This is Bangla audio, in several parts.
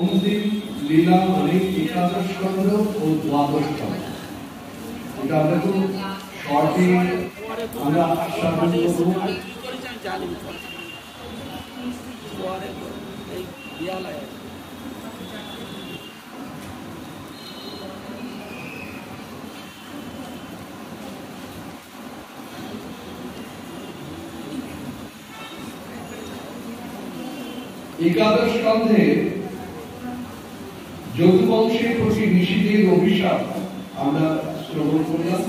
অন্তিম লীলা মানে একাদশ স্কন্ধ ও দ্বাদশ স্কন্ধ। এটা আমরা খুব শর্টে আমরা আস্বাদন করব। একাদশ স্কন্ধে যদুবংশের প্রতি ঋষিদের অভিশাপ আমরা শ্রবণ করলাম,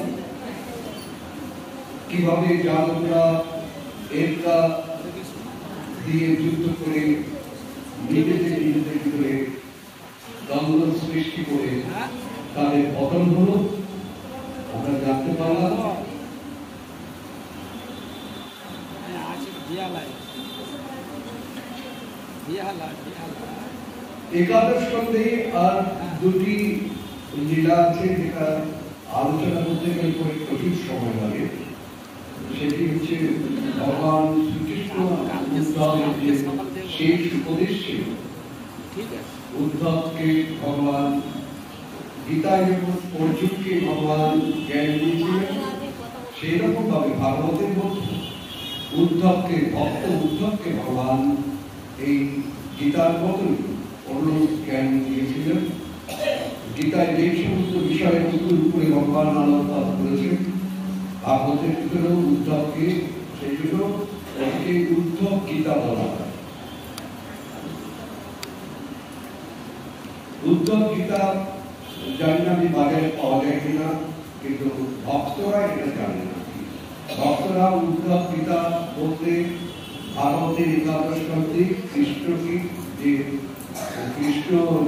কিভাবে যাদবরা একা দিয়ে যুদ্ধ করে নিজেদের ভিতরে দ্বন্দ্ব সৃষ্টি করে তাদের পতন হলো আমরা জানতে পারলাম। একাদশ স্কন্ধে আর দুটি লীলা আছে যেটা আলোচনা করতে গেলে প্রচুর সময় লাগে। সেটি হচ্ছে ভগবান শ্রীকৃষ্ণ উদ্ধবের যে শেষ উপদেশ ছিল, উদ্ধবকে ভগবান গীতায় যেমন অর্জুনকে ভগবান জ্ঞান দিয়েছিলেন, সেই রকম ভাবে ভাগবতের মধ্যে ভক্ত উদ্ধবকে ভগবান এই গীতার মতন অন্য জ্ঞান দিয়েছিলেন। গীতায় যে সমস্ত বিষয়ের উপরে ভগবান আলোকপাত করেছেন, ভাগবতের ভিতরেও উদ্ধবকে সেই জন্য উদ্ধব গীতা বলা হয়। উদ্ধব গীতা জানি না আমি বাজারে পাওয়া যায় কিনা, কিন্তু ভক্তরা এটা জানে না। ভক্তরা উদ্ধব গীতা বলতে ভাগবতের একাদশ স্কন্ধে কৃষ্ণ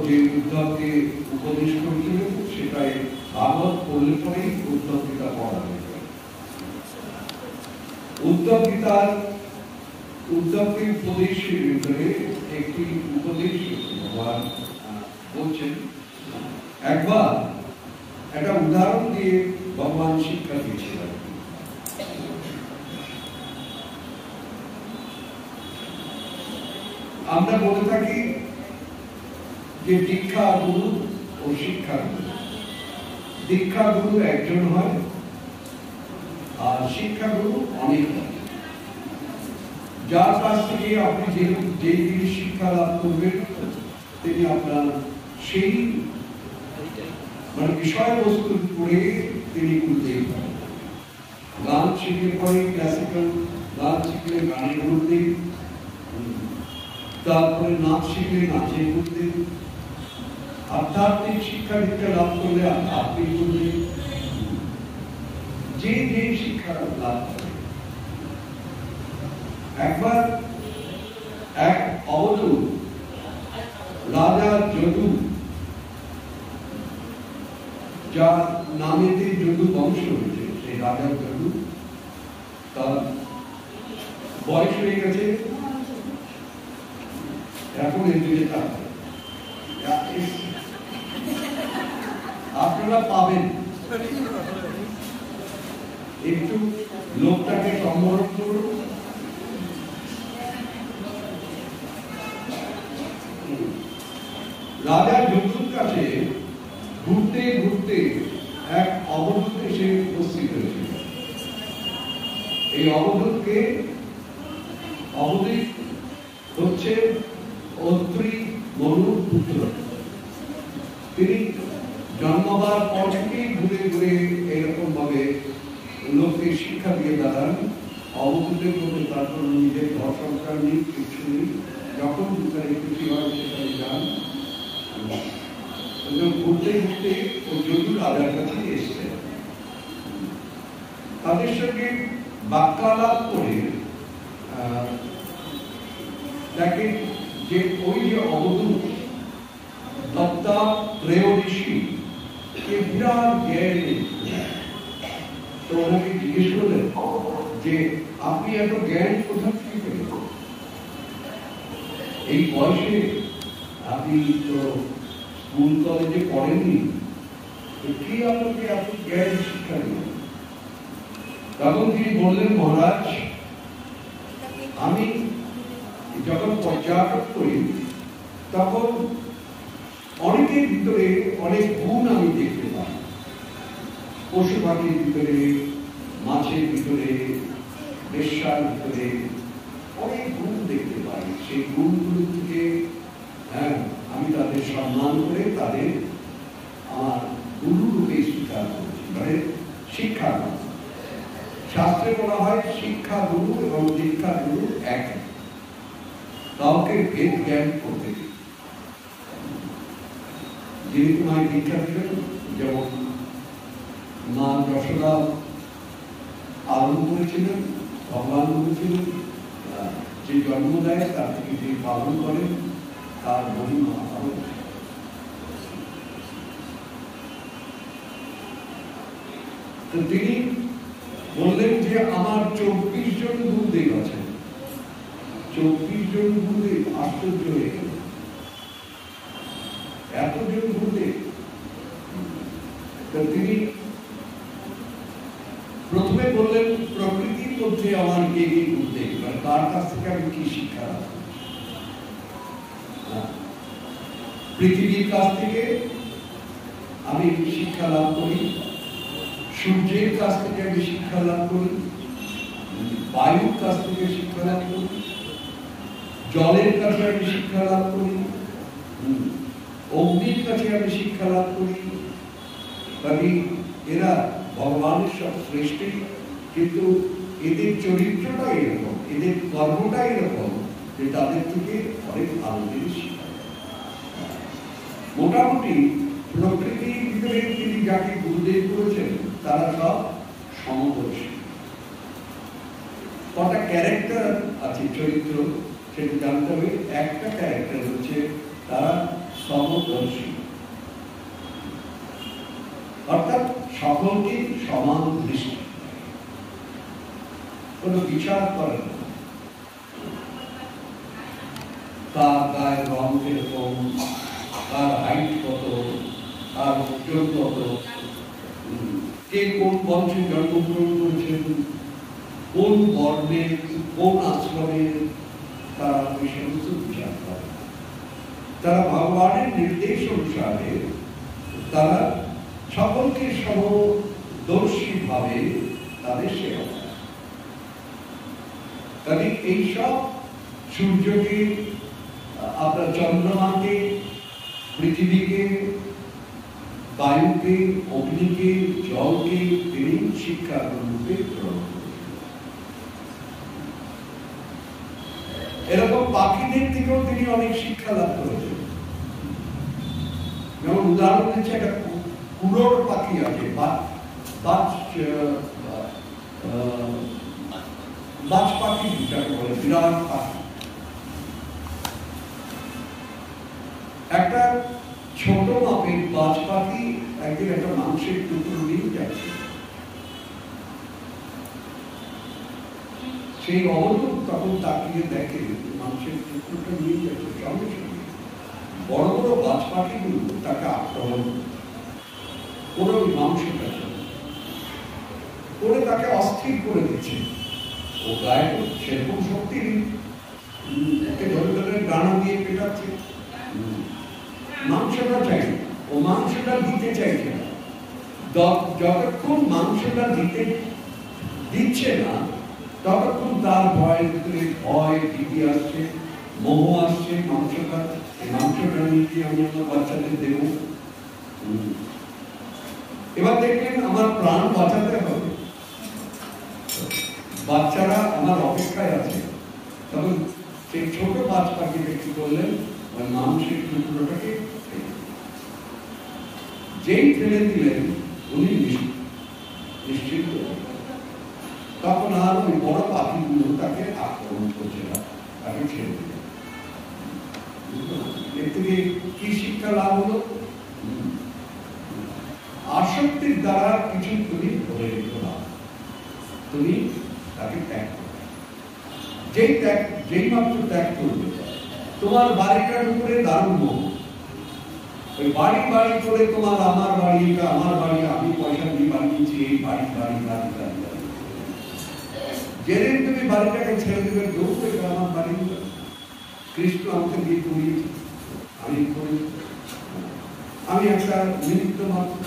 যে উদ্ধবকে উপদেশ করেছিলেন সেটাই ভাগবত পড়লে পরেই উদ্ধব গীতা পড়া হয়ে যায়। উদ্ধবকে উপদেশের ভিতরে একটি উপদেশ ভগবান বলছেন। একবার একটা উদাহরণ দিয়ে ভগবান শিক্ষা দিয়েছিলেন। আমরা বলে থাকি যে দীক্ষা গুরু ও শিক্ষা গুরু। দীক্ষা গুরু একজন হয় আর শিক্ষা গুরু অনেক হয়। যার কাছ থেকে আপনি যে জিনিস শিক্ষা লাভ করবেন তিনি আপনার সেই মানে বিষয়বস্তুর উপরে তিনি করতেই পারেন। গান শিখলে পরে ক্লাসিক্যাল গান শিখলে গানের মধ্যে, তারপরে নাচ শিখলে নাচের মধ্যে, আধ্যাত্মিক শিক্ষা দীক্ষা লাভ করলে আধ্যাত্মিক মধ্যে, যে শিক্ষা লাভ করে। একবার এক অবধূত রাজা যদু, যার নামেতে যদু বংশ হয়েছে, সেই রাজা যদু তার বয়স হয়ে গেছে। এখন এর দিকে আপনারা পাবেন, একটু লোকটাকে সম্বোধন করুন। রাজা যদুর কাছে ঘুরতে ঘুরতে এক অবধূত এসে উপস্থিত হয়েছিল। এই অবধূত হচ্ছে অত্রি মনুর পুত্র। তিনি জন্মবার পর থেকেই ঘুরে ঘুরে এরকম ভাবে লোককে শিক্ষা দিয়ে দাঁড়ান। অবধূতের মধ্যে তার কোনো নিজের ঘর সংসার নেই, কিছু নেই। যখন তার খুশি হয় সেখানে যান। ঘুরতে ঘুরতে ও যদু রাজার কাছে এসছে। তাদের সঙ্গে বাক্যালাপ করে দেখেন যে ওই যে অবধূত দত্তাত্রেয় ঋষি বিরাট জ্ঞান। তো ওনাকে জিজ্ঞেস করলেন যে আপনি এত জ্ঞান কোথা থেকে পেলেন? এই বয়সে আপনি তো স্কুল কলেজে পড়েননি, কি আপনাকে এত জ্ঞান শিক্ষা দিলেন? তখন তিনি বললেন, মহারাজ আমি যখন পর্যটন করি তখন অনেকের ভিতরে অনেক গুণ আমি দেখতে পাই। পশু পাখির ভিতরে, মাছের ভিতরে, বেশ্যার ভিতরে অনেক গুণ দেখতে পাই। সেই গুণগুলো থেকে আমি তাদের সম্মান করে তাদের আমার গুরু রূপে স্বীকার করছি, মানে শিক্ষা। শাস্ত্রে বলা হয় শিক্ষা গুরু এবং দীক্ষা গুরু এক, কাউকে ভেদ জ্ঞান করতে দিই। যিনি তোমায় দীক্ষা দিলেন, যেমন মা যশোদা পালন করেছিলেন, ভগবান বলেছিলেন যে জন্ম দেয় তার থেকে যে পালন করেন তার মহিমা পালন। তো তিনি বললেন যে আমার 24 জন গুরুদেব আছেন। 24 জন গুরুদেব, আশ্চর্য হয়ে গেল, এতজন গুরুদেব। তিনি প্রথমে বললেন প্রকৃতির মধ্যে আমার কে কে গুরুদেব, মানে তার কাছ থেকে আমি কি শিক্ষা রাখবো। পৃথিবীর কাছ থেকে আমি শিক্ষা লাভ করি, সূর্যের কাছ থেকে আমি শিক্ষা লাভ করি, বায়ুর কাছ থেকে শিক্ষা লাভ করি, জলের কাছে আমি শিক্ষা লাভ করি, অগ্নির কাছে আমি শিক্ষা লাভ করি। কাজে এরা ভগবানের সব সৃষ্টি, কিন্তু এদের চরিত্রটা এরকম, এদের কর্মটা এরকম যে তাদের থেকে অনেক ভালো জিনিস শিখা। মোটামুটি প্রকৃতির ভিতরে তিনি যাকে গুরুদেব করেছেন তারা সব সমদর্শী। কটা ক্যারেক্টার আছে, চরিত্র, সেটা জানতে হবে। একটা ক্যারেক্টার হচ্ছে তারা সমদর্শী, অর্থাৎ সকলকে সমান দৃষ্টি, কোন বিচার করে না। তার গায়ের রং কিরকম, তার হাইট কত, তার ওজন কত, কে কোন বংশে জন্মগ্রহণ করেছেন, কোন বর্ণে, কোন আশ্রমে, তারা ওই সমস্ত বিচার করে। তারা ভগবানের নির্দেশ অনুসারে তারা সকলকে সমদর্শী ভাবে তাদের সেবা করে। কাজে এইসব সূর্যকে, আপনার চন্দ্রমাকে, পৃথিবীকে, বায়ুকে, অগ্নিকে, জলকে তিনি শিক্ষার রূপে গ্রহণ করেছেন। এরকম পাখিদের থেকেও তিনি অনেক শিক্ষা লাভ করেছেন। যেমন উদাহরণ দিচ্ছে, একটা কুড়োর পাখি আছে, বাজ পাখি, যেটাকে বলে বিরাট পাখি। একটা ছোট মাপের বাজ পাখি একদিন একটা মাংসের টুকরো নিয়ে যাচ্ছে। সেই অবলোক তখন তাকিয়ে দেখে মাংসের টুকরোটা নিয়ে যাচ্ছে, সঙ্গে সঙ্গে বড় বড় বাজ পাখিগুলো তাকে আক্রমণ করে ওই মাংসটা করে তাকে অস্থির করে দিচ্ছে। ও গায়ে সেরকম শক্তি নেই, ধরে ধরে ডানা দিয়ে পেটাচ্ছে, মাংসটা চাই, ও মাংসটা দিতে চাইছে না। যতক্ষণ মাংসটা দিচ্ছে না, ততক্ষণ তার ভয়ের ভিতরে ভয়, ভীতি আসছে, মোহ আসছে। মাংসটা নিয়ে আমি আমার বাচ্চাদের দেব। এবার দেখলেন আমার প্রাণ বাঁচাতে হবে, বাচ্চারা আমার অপেক্ষায় আছে। তখন সেই ছোট বাজ পাখিকে কি করলেন, মাংসের টুকরোটাকে যেই ফেলে দিলেন উনি নিশ্চিত। তখন আর ওই বড় পাখিগুলো তাকে আক্রমণ করছে না, তাকে ছেড়ে দিলেন। এর থেকে কি শিক্ষা লাভ হলো? আসক্তির দ্বারা কিছু তুমি ধরে রেখো না, তুমি তাকে ত্যাগ করবে। যেই মাত্র ত্যাগ করবে, তোমার বাড়িটার উপরে দারুণ মোহ। ওই বাড়ি বাড়ি করে তোমার আমার বাড়ি, এটা আমার বাড়ি, আমি পয়সা দিয়ে বানিয়েছি, এই বাড়ি বাড়ি বাড়ি বাড়ি বাড়ি। যেদিন তুমি বাড়িটাকে ছেড়ে দেবে, দৌড় এটা আমার বাড়ি, কৃষ্ণ আমাকে দিয়ে করিয়েছি, আমি করি। আমি একটা নিমিত্ত মাত্র।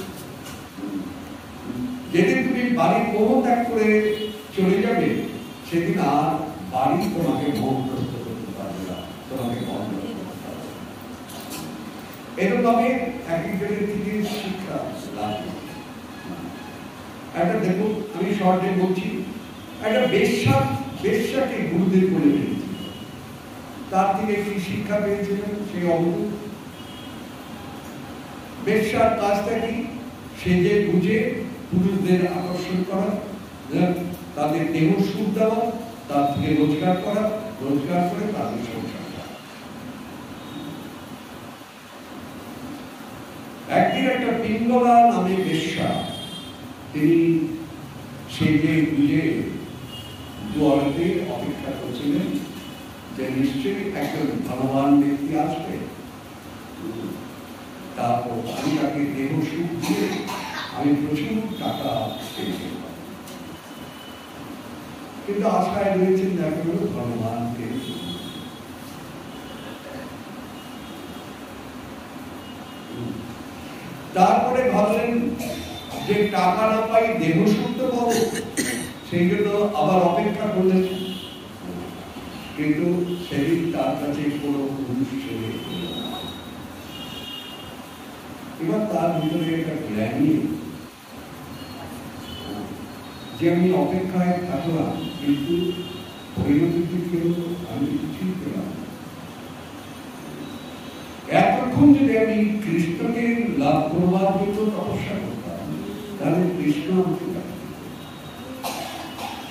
যেদিন তুমি বাড়ি ত্যাগ করে চলে যাবে, সেদিন আর বাড়ি তোমাকে মন্ত্রস্থ করতে পারবে না, তোমাকে বন্ধ করতে পারবে না। এরকমভাবে এক একজনের থেকে শিক্ষা লাভ। একটা দেখুন, আমি শর্টে বলছি, একটা বেশ্যাকে গুরুদেব বলে ফেলেছি, তার থেকে কি শিক্ষা পেয়েছিলেন সেই অবধূত? বেশ্যার কাজটা কি? সেজে বুঝে পুরুষদের আকর্ষণ করা, তাদের দেহ সুখ দেওয়া, তার থেকে রোজগার করা, রোজগার করে তাদের সংসার করা। একদিন একটা পিঙ্গলা নামে বেশ্যা, তিনি সেজে বুঝে দুয়ারে অপেক্ষা করছিলেন যে নিশ্চয়ই একজন ধনবান ব্যক্তি আসবে, তারপর আমি তাকে দেহ সুখ দিয়ে আমি প্রচুর টাকা পেয়ে যাব। কিন্তু আশায় রয়েছেন দেখা গেল ধনবানকে। তারপরে ভাবলেন যে টাকা না পাই দেহ সুখ তো পাবো, সেই জন্য আবার অপেক্ষা করলেন। কিন্তু সেদিন তার কাছে কোনো পুরুষ ছেলে এলো না। এবার তার ভিতরে একটা গ্লানি, যে আমি অপেক্ষায় থাকলাম কিন্তু পরিণতি কেউ আমি কিছুই পেলাম। এতক্ষণ যদি আমি কৃষ্ণকে লাভ করবার জন্য তপস্যা করতাম, তাহলে কৃষ্ণ আমাকে ডাকতেন।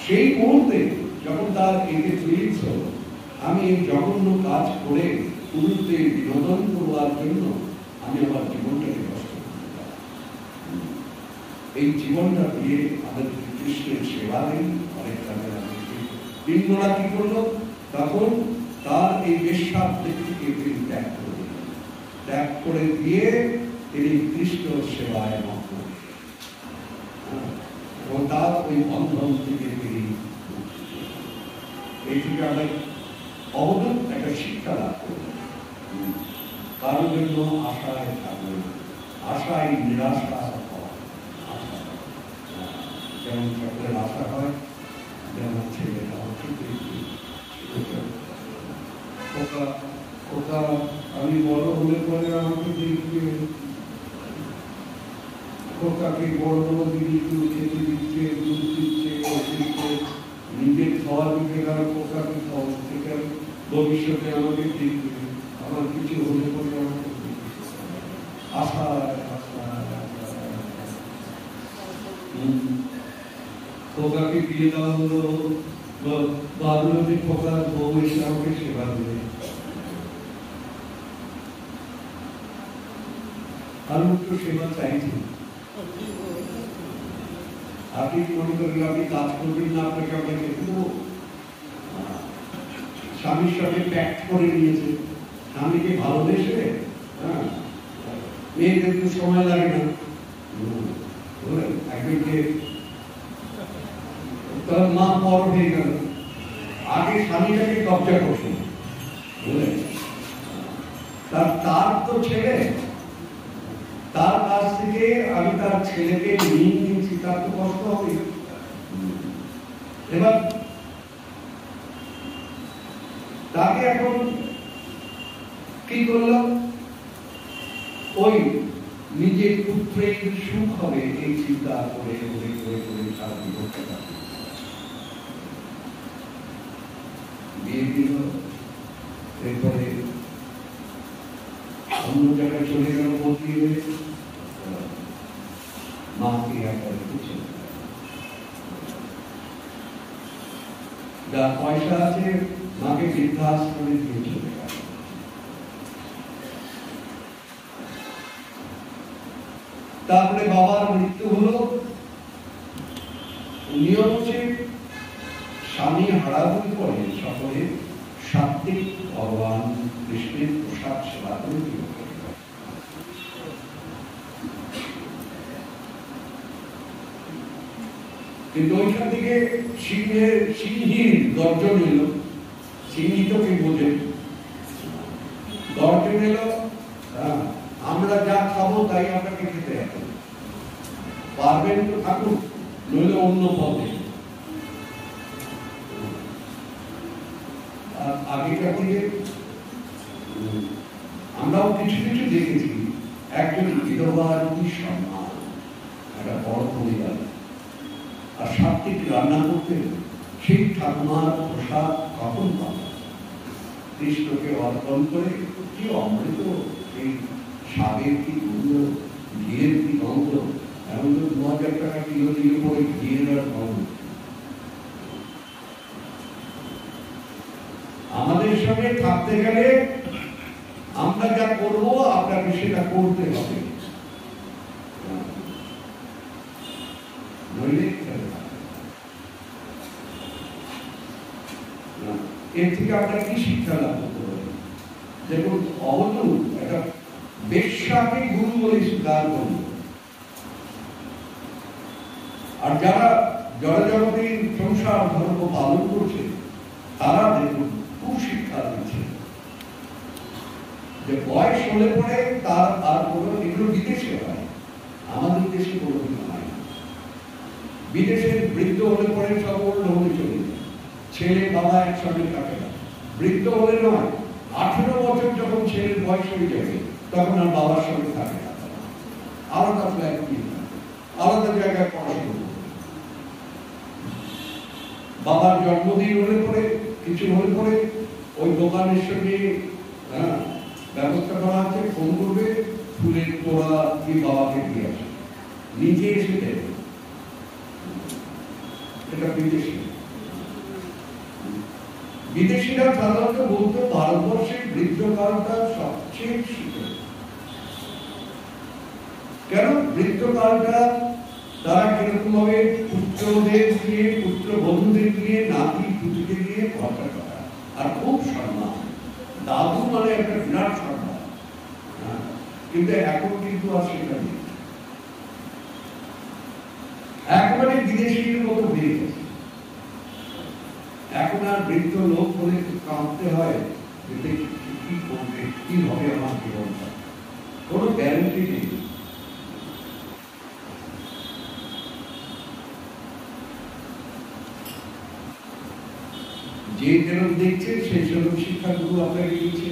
সেই মুহূর্তে যখন তার এতে ফিলিংস হলো, আমি এই জঘন্য কাজ করে পুরুষদের বিনোদন করবার জন্য আমি আমার জীবনটাকে কষ্ট করতাম। এই জীবনটা দিয়ে আমাদের কৃষ্ণের সেবা নেই, অনেক কাজে পিঙ্গলা কি করলো? তখন তার এই বেশ্যার ব্যক্তিকে তিনি ত্যাগ করে দিয়ে তিনি কৃষ্ণ সেবায় মগ্ন, এবং তার ওই বন্ধন থেকে তিনি এই থেকে আমরা অবদান একটা শিক্ষা লাভ করবেন। কারোর জন্য আশায় থাকবে, আশায় নিরাশা হয়, যেমন সকলের আশা হয়, যেমন ছেলেটা আমি বড় হলে পরে আমাকে দেখবে, খোকাকে বড় বড় জিনিস খেতে দিচ্ছে, দুধ দিচ্ছে, নিজের খাওয়া দিতে গেলে খোকাকে খাওয়া দিতে গেলে ভবিষ্যতে আমাকে দেখবে, আমার কিছু হলে পরে আমাকে আশা খোকাকে বিয়ে দেওয়া হলো, ভাবলো যে খোকার বউ এসে আমাকে সেবা দেবে। আমি তো সেবা চাইছি। আপনি মনে করেন আপনি কাজ করবেন না, আপনাকে আমরা দেখে দেবো। স্বামীর সাথে প্যাক্ট করে নিয়েছে, স্বামীকে ভালোবেসে, মেয়েদের তো সময় লাগে না, একজনকে তার মা পর হয়ে গেল, আগে স্বামীটাকে কবজা করছে, তার তো ছেলে, তার কাছ থেকে আমি তার ছেলেকে নিয়ে নিয়েছি, তার তো কষ্ট হবে। এবার তাকে এখন কি করলো? ওই নিজের পুত্রের সুখ হবে এই চিন্তা করে করে করে করে সারা জীবনটা বিয়ে দিল। এরপরে অন্য জায়গায় চলে গেল, বদলিয়ে মাকে একবার চলে গেল। যার পয়সা আছে মাকে বৃদ্ধাশ্রমে দিয়ে চলে গেল। তারপরে বাবার মৃত্যু হলো। নিয়ম হচ্ছে স্বামী হারানোর পরে সকলে সাত্বিক ভগবান কৃষ্ণের প্রসাদ সেবা করে দিল। কিন্তু ওইখান থেকে সিংহীর গর্জন এলো। সিংহী তো কে বোঝে? গর্জন এলো, আমি আমরা যা খাবো তাই আপনাকে খেতে হবে, পারবেন তো থাকুন, নইলে অন্য পথে। আগেকার দিকে আমরাও কিছু কিছু দেখেছি, একজন বিধবার কি সম্মান, একটা বড় পরিবার, আর সাত্বিক রান্না করতে সেই ঠাকুমার প্রসাদ কখন পাবে, কৃষ্ণকে অর্পণ করে কি অমৃত, এই স্বাদের কি গন্ধ, ঘিয়ের কি গন্ধ, এখন তো 2000 টাকা কিলো দিয়ে পরে ঘিয়ের আর গন্ধ। আমাদের সঙ্গে থাকতে গেলে আমরা যা করবো আপনাকে সেটা করতে হবে, নইলে এর থেকে আপনার কি শিক্ষা লাভ করতে হবে? দেখুন, অবধূত একটা বেশ্যাকে গুরু বলে স্বীকার করল, আর যারা জড়জগতের সংসার ধর্ম পালন করছে তারা দেখুন খুব শিক্ষা দিচ্ছে যে বয়স হলে পরে তার আর কোনো, এগুলো বিদেশে হয়, আমাদের দেশে কোনোদিন হয় না। বিদেশের বৃদ্ধ হলে পরে সব অন্য হলে চলে যায়, ছেলে বাবা একসঙ্গে থাকে না। বৃদ্ধ হলে নয়, 18 বছর যখন ছেলের বয়স হয়ে যাবে তখন আর বাবার সঙ্গে থাকে না, আলাদা ফ্ল্যাট নিয়ে আলাদা জায়গায় পড়াশোনা করবে। বাবার জন্মদিন হলে পরে, কিছু হলে পরে ওই দোকানের সঙ্গে ব্যবস্থা করা আছে, ফোন করবে, ফুলের তোড়া দিয়ে বাবাকে দিয়ে আসে, নিজে এসে দেবে। এটা বিদেশি। বিদেশিরা সাধারণত বলতো ভারতবর্ষের বৃদ্ধকালটা সবচেয়ে সুন্দর। কেন? বৃদ্ধকালটা তারা কিরকম ভাবে পুত্রদের দিয়ে, পুত্র বন্ধুদের দিয়ে, নাতি পুত্রকে দিয়ে ভরসা করা, আর খুব সম্মান। দাদু মানে একটা বিরাট সম্মান। কিন্তু এখন কিন্তু আর সেটা নেই, একেবারে বিদেশির মতো হয়ে গেছে। এখন আর বৃদ্ধ লোক বলে কাঁদতে হয়, কি করবে, কি হবে আমার জীবনটা, কোনো গ্যারান্টি নেই। যে যেরকম দেখছে সেই সেরকম শিক্ষাগুরু আপনাকে দিচ্ছে,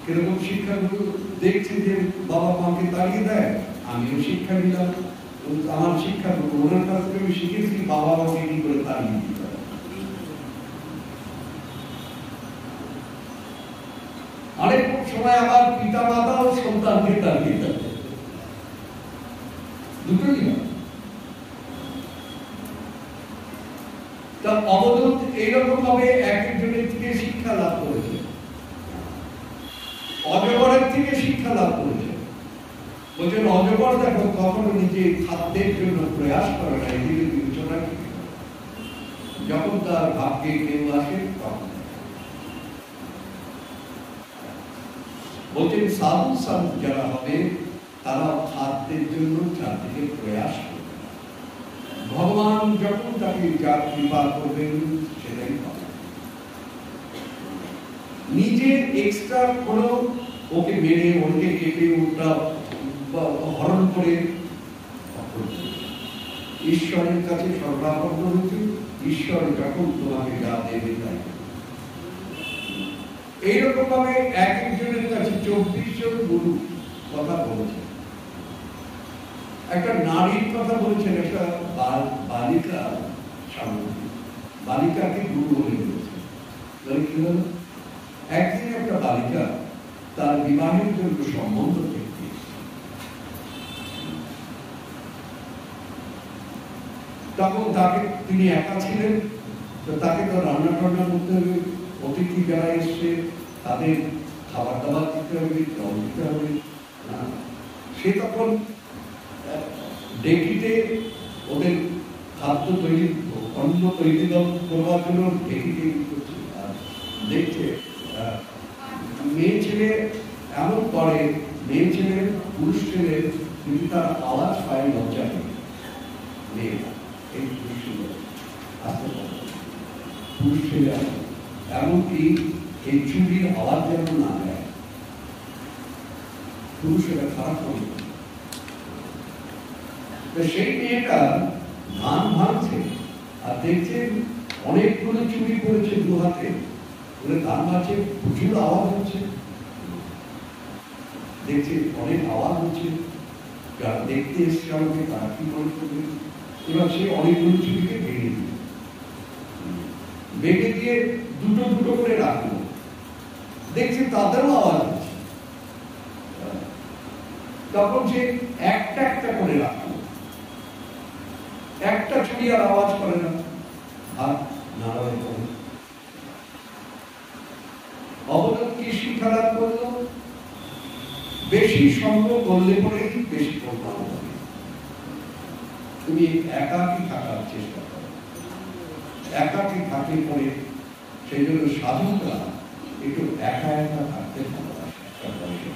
কিরকম শিক্ষাগুরু দেখছে যে বাবা মাকে তাড়িয়ে দেয়, আমিও শিক্ষা নিলাম, আমার শিক্ষাগুরু ওনার কাছ থেকে আমি শিখেছি বাবা মাকে কি করে তাড়িয়ে দিতে হয়। অনেক সময় আবার পিতা মাতাও সন্তানকে তাড়িয়ে দেয়, দুটোই হয়। তা অবধূত এইরকম ভাবে এক একজনের থেকে শিক্ষা লাভ করেছে, অজগরের থেকে শিক্ষা লাভ করেছে। বলছেন অজগর দেখো কখনো নিজে খাদ্যের জন্য প্রয়াস করে না, এদিকে বিবেচনা করে, যখন তার ভাগ্যে কেউ আসে তখন। বলছেন সাধু সাধু যারা হবে তারা খাদ্যের জন্য চারদিকে প্রয়াস করবে, ভগবান যখন তাকে যা কৃপা করবেন সেটাই পাবে। নিজের এক্সট্রা কোনো ওকে মেরে ওকে কেটে ওটা হরণ করে, ঈশ্বরের কাছে সর্বাপন্ন হচ্ছে, ঈশ্বর যখন তোমাকে যা দেবে তাই। এইরকম ভাবে এক একজনের কাছে 24 জন গুরু কথা বলেছেন। একটা নারীর কথা বলেছেন, একটা বালিকা, বালিকাকে গুরু বলে বলেছেন। তাহলে কি হলো? একদিন একটা বালিকা তার বিবাহের জন্য সম্বন্ধ দেখতে, তখন তাকে, তিনি একা ছিলেন, তো তাকে তো রান্না টান্না করতে হবে, অতিথি যারা এসছে তাদের খাবার দাবার দিতে হবে, জল দিতে হবে। সে তখন ডেকিতে ওদের খাদ্য তৈরি, অন্ন তৈরি করবার জন্য ডেকিতে করছে, আর দেখছে মেয়ে ছেলে এমন করে, মেয়ে ছেলে পুরুষ ছেলে যদি তার আওয়াজ পায় লজ্জা নেই, মেয়েটা এই পুরুষ আসতে পারে, পুরুষ ছেলে এমনকি এই চুরির আওয়াজ যেন না দেয়। পুরুষেরা খারাপ মনে করে। সেই মেয়েটা ধান ভাঙছে আর দেখছেন অনেকগুলো চুরি করেছে দু হাতে, ধান ভাঙছে, প্রচুর আওয়াজ হচ্ছে, দেখছে অনেক আওয়াজ হচ্ছে, যারা দেখতে এসছে আমাকে তারা কি মনে করবে। এবার সে অনেকগুলো চুরিকে ভেঙে দিল, ভেঙে দিয়ে দুটো দুটো করে রাখলো, দেখছে তাদেরও আওয়াজ হচ্ছে, তখন সে একটা একটা করে রাখলো, একটা চুরি আর আওয়াজ করে না, হাত নাড়াবে করে। অবদান কি শিক্ষা লাভ করলো? বেশি সঙ্গ করলে পরেই বেশি প্রভাব হবে। তুমি একাকী থাকার চেষ্টা করো, একাকী থাকলে পরে সেই জন্য সাধকরা একটু একা একা থাকতে ভালোবাসে।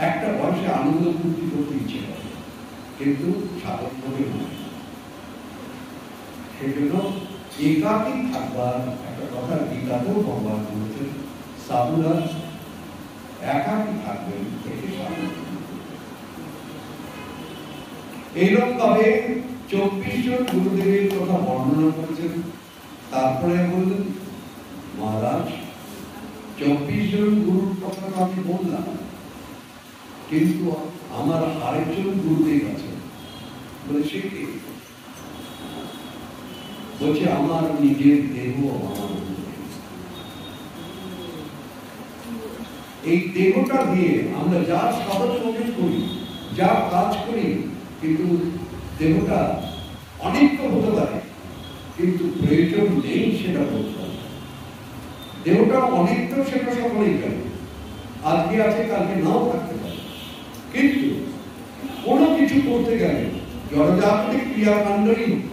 একটা বয়সে আনন্দ ফুর্তি করতে ইচ্ছে করে, কিন্তু সাধক করে নয়। সেই জন্য একাকী থাকবার একটা কথা গীতাতেও ভগবান বলেছেন, সাধুরা একাকী থাকবেন থেকে সাধক। এইরকম ভাবে 24 জন গুরুদেবের কথা বর্ণনা করেছেন। তারপরে বললেন, মহারাজ 24 জন গুরুর কথা আমি বললাম, কিন্তু আমার আরেকজন গুরুদেব আছে। বলে সে কে? বলছে আমার নিজের দেহ আমার। এই দেহটা দিয়ে আমরা যা সাধন করি, যা কাজ করি, কিন্তু দেহটা অনিত্য হতে পারে, কিন্তু প্রয়োজন নেই সেটা বলতে হবে। দেহটা অনিত্য সেটা সকলেই জানে, আজকে আছে কালকে নাও থাকতে পারে, কিন্তু কোনো কিছু করতে গেলে জড়জাগতিক ক্রিয়াকাণ্ডই হোক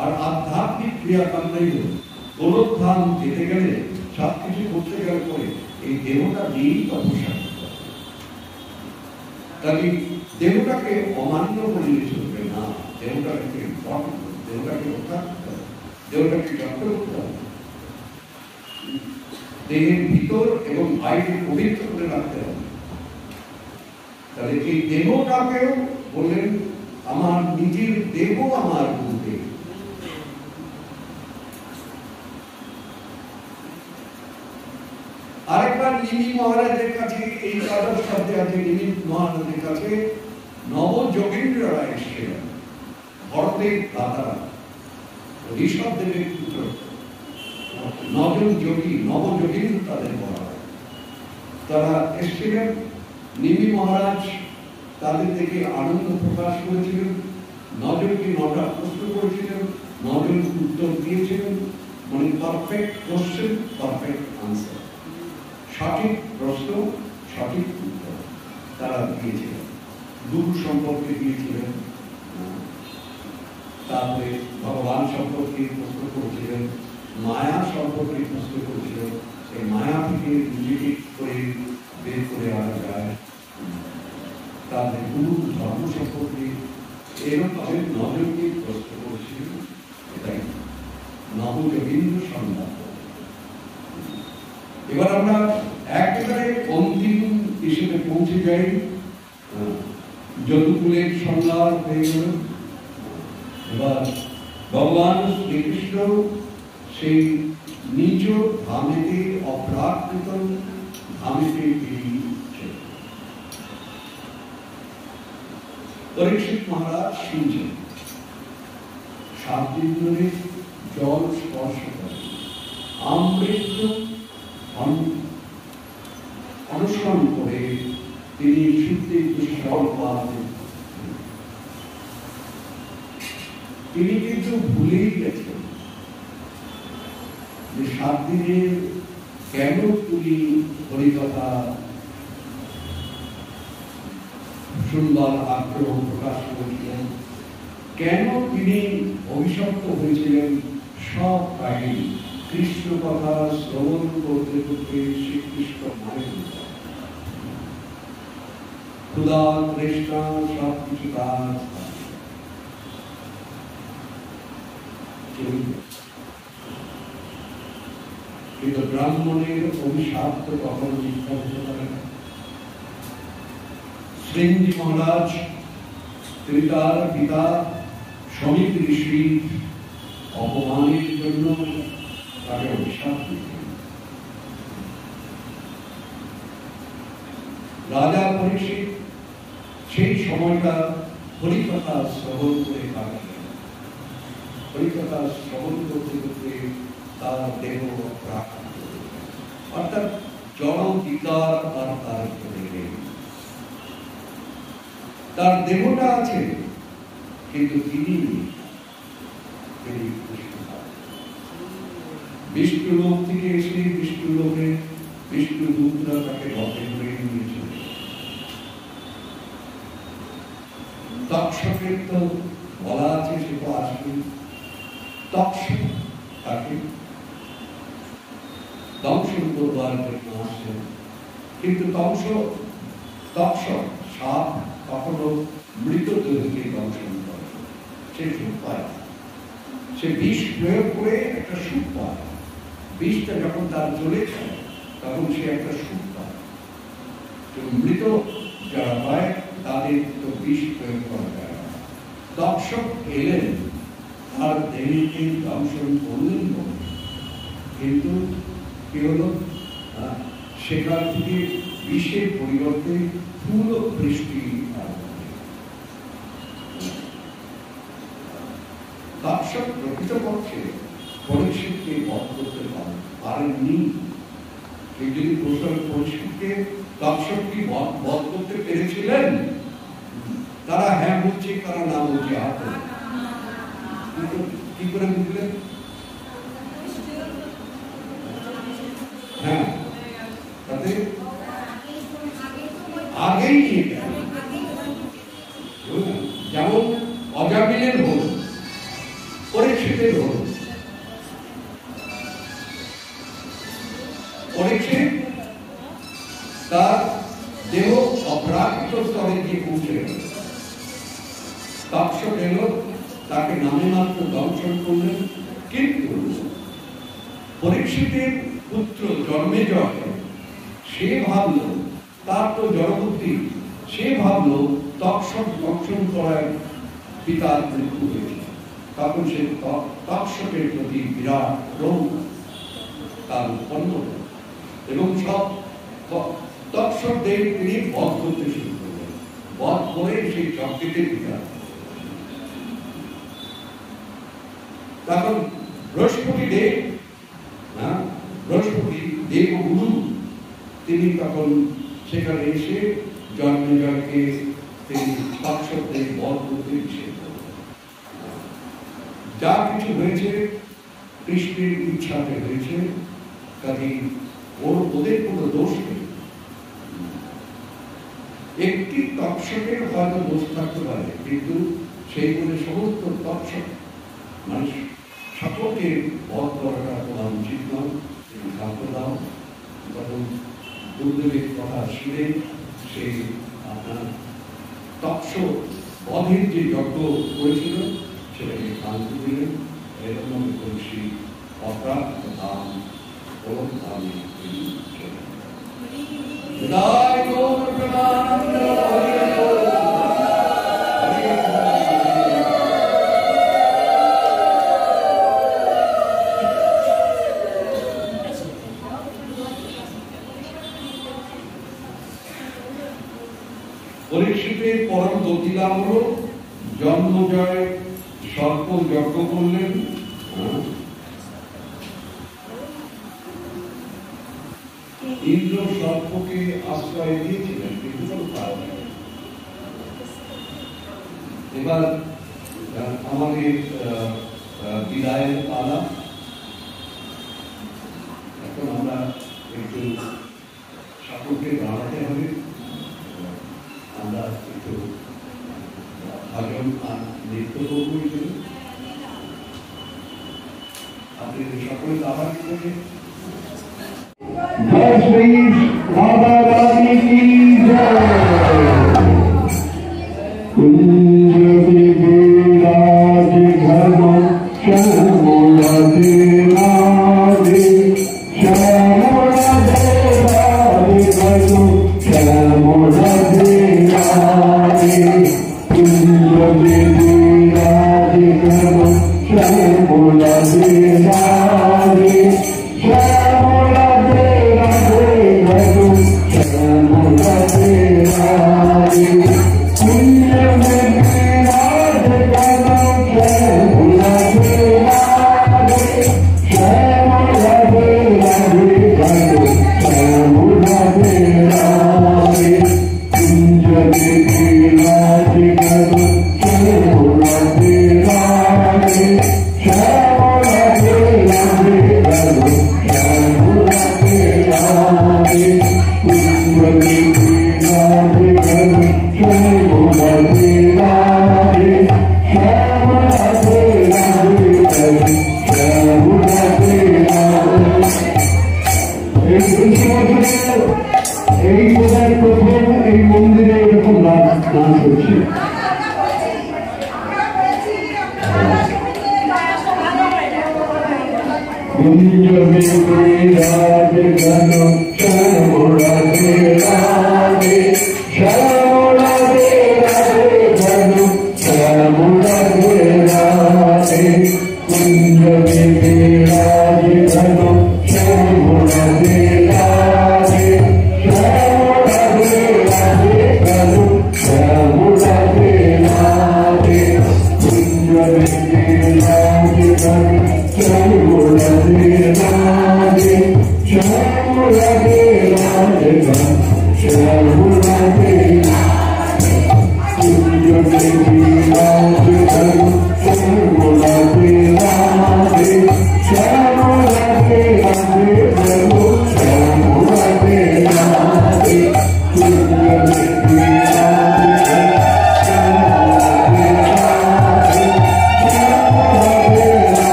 আর আধ্যাত্মিক ক্রিয়াকাণ্ডই হোক, পুনরুত্থান যেতে গেলে সব কিছু করতে গেলে পরে এই দেহটা দিয়েই তপস্যা করতে হবে। তাই দেহটাকে অমান্য করলে চলবে না, দেহটাকে দেহটাকে রক্ষা করতে হবে, দেহটাকে যত্ন করতে হবে, দেহের ভিতর এবং বাইরে পবিত্র করে রাখতে হবে। তাহলে এই দেহটাকেও বললেন আমার নিজের দেহ আমার গুরুদেব। আরেকবার নিমি মহারাজের কাছে এই দ্বাদশ শব্দে আছে, নিমি মহারাজের কাছে নব যোগেন্দ্ররা এসেছিলেন, ভরতের দাদারা, ঋষভ দেবের পুত্র, নজন যোগী, নব যোগেন্দ্র তাদের বলা হয়। তারা এসেছিলেন, নিমি মহারাজ তাদের থেকে আনন্দ প্রকাশ করেছিলেন, নজনকে 9টা প্রশ্ন করেছিলেন, 9জন উত্তর দিয়েছিলেন, মানে পারফেক্ট কোশ্চেন পারফেক্ট আনসার, সঠিক প্রশ্ন সঠিক উত্তর তারা দিয়েছিলেন। গুরু সম্পর্কে দিয়েছিলেন, তারপরে ভগবান সম্পর্কে প্রশ্ন করেছিলেন, মায়া সম্পর্কে প্রশ্ন করেছিলেন, এই মায়া থেকে নিজেকে করে বের করে আনা যায়, তাদের গুরু ধর্ম সম্পর্কে এরকম ভাবে 9জনকে প্রশ্ন করেছিলেন। এটাই নবযোগীন্দ্র সংবাদ। এবার আমরা একেবারে অন্তিম হিসেবে পৌঁছে যাই, যদুকুলের সংলাপ হয়ে গেল। এবার ভগবান শ্রীকৃষ্ণ সেই নিজ ধামেতে অপ্রাকৃত ধামেতে ফিরিয়েছে। পরীক্ষিত মহারাজ শুনছেন, 7 দিন ধরে জল স্পর্শ করে আমৃত্য অনুসরণ করে তিনি শুদ্ধি জল পাবেন। তিনি কিন্তু ভুলেই গেছেন যে 7 দিনে কেন তিনি হরিকথা সুন্দর আগ্রহ প্রকাশ করেছিলেন, কেন তিনি অভিশপ্ত হয়েছিলেন। সব কাহিনী কৃষ্ণ কথা শ্রবণ করতে করতে শ্রীকৃষ্ণ মায়ের ক্ষুধা তৃষ্ণা সব কিছু কাজ, কিন্তু ব্রাহ্মণের অভিশাপ তো কখনো মিথ্যা হতে পারে না। শ্রীজি মহারাজ তিনি তার পিতা সমীপ ঋষির অপমানের জন্য তাকে অভিশাপ দিতেন। রাজা পরীক্ষিত সেই সময়টা হরিকথা শ্রবণ করে কাটালেন। হরিকথা শ্রবণ করতে করতে তার দেহ প্রাকৃত, অর্থাৎ জড় বিকার আর তার দেহে, তার দেহটা আছে কিন্তু তিনি বিষ্ণু লোক থেকে এসে বিষ্ণু লোকে বিষ্ণু দূতরা তাকে রথে করে নিয়েছিল। তক্ষকের তো বলা আছে সে তো আসবে, তক্ষক তাকে দংশন করবার জন্য আসেন, কিন্তু তক্ষক সাপ কখনো মৃত দেহকে দংশন করে, সে সুখ পায়, সে বিষ প্রয়োগ করে একটা সুখ পায়। বিষটা যখন তার চলে যায় তখন সে একটা সুখ পায়। মৃত যারা পায় তাদের তো বিষ প্রয়োগ করা যায় না। দর্শক এলেন, তার দেহকে দংশন করলেন, কিন্তু কি হলো, সেখান থেকে বিষের পরিবর্তে ফুল বৃষ্টি দর্শক প্রকৃতপক্ষে পরীক্ষিতকে বধ করতে পারেননি। যদি পরীক্ষিতকে দর্শক কি বধ করতে পেরেছিলেন? তারা হ্যাঁ বলছে, তারা না বলছে, হাতে কি করে বুঝলেন? হ্যাঁ, তাতে আগেই নিয়ে গেল, যেমন অজামিলের হল, পরীক্ষিতের হল। পরীক্ষিত তার দেহ অপ্রাকৃত স্তরে গিয়ে পৌঁছে গেল, তক্ষক এলো, তাকে নামে মাত্র দংশন করলেন। কিন্তু পরীক্ষিতের পুত্র জন্মেজয় সে ভাবল, তার তো জড়বুদ্ধি, সে ভাবল তক্ষক দংশন করার পিতার মৃত্যু হয়েছে। তখন সে তক্ষকের প্রতি বিরাট রোগ তার উৎপন্ন এবং সব তক্ষকদের তিনি বধ করতে শুরু করলেন। বধ করে সেই চক্রের পিতা তখন বৃহস্পতি দেবগুরু তিনি তখন সেখানে এসে জন্মেজয়কে তিনি তক্ষকদের বধ করতে নিষেধ করলেন। যা কিছু হয়েছে কৃষ্ণের ইচ্ছাতে হয়েছে, কাজে ওদের কোনো দোষ নেই। একটি তক্ষকের হয়তো দোষ থাকতে পারে, কিন্তু সেই বলে সমস্ত তক্ষক মানুষ সকলকে বধ করাটা তোমার উচিত নয়। দাও তখন গুরুদেবের কথা শুনে সেই আপনার তক্ষক বধের যে যজ্ঞ করেছিল সেটাকে শান্তি দিলেন। এরকম আমি বলছি অপ্রাপ্ত ধাম ও ধামে পরীক্ষিতের পরম গতি লাভ হল, জন্মজয় সর্প যজ্ঞ করলেন। ইন্দ্র সর্পকে আশ্রয় দিয়েছিলেন, কিন্তু কোনো কাজ নেই। এবার আমাদের বিদায়ের পালা। এখন আমরা একটু সকলকে দাঁড়াতে হবে, আমরা একটু ভজন আর নৃত্য করবো। আপনি সকলে আবার করবেন। जय श्री राधा रानी की जय। कुंज विराज घन श्याम राधे राधे, श्याम राधे राधे घन श्याम राधे राधे। Hallelujah.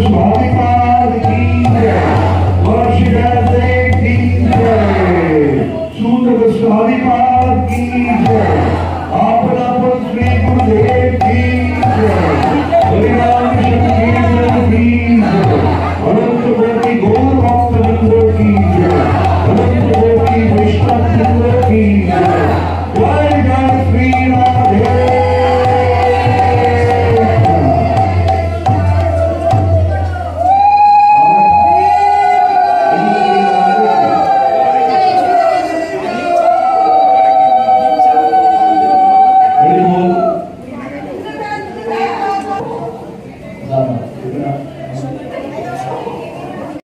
स्वामीपाद की जय, वर्षिकादेव की जय, सूत्र स्वामीपाद की जय, आपना श्री गुरुदेव की जय, हरिनाम संकीर्तन की जय, अनंत कोटि गौर भक्तवृंद की जय, अनंत कोटि वैष्णव वृंद की जय, जय जय श्री राधे।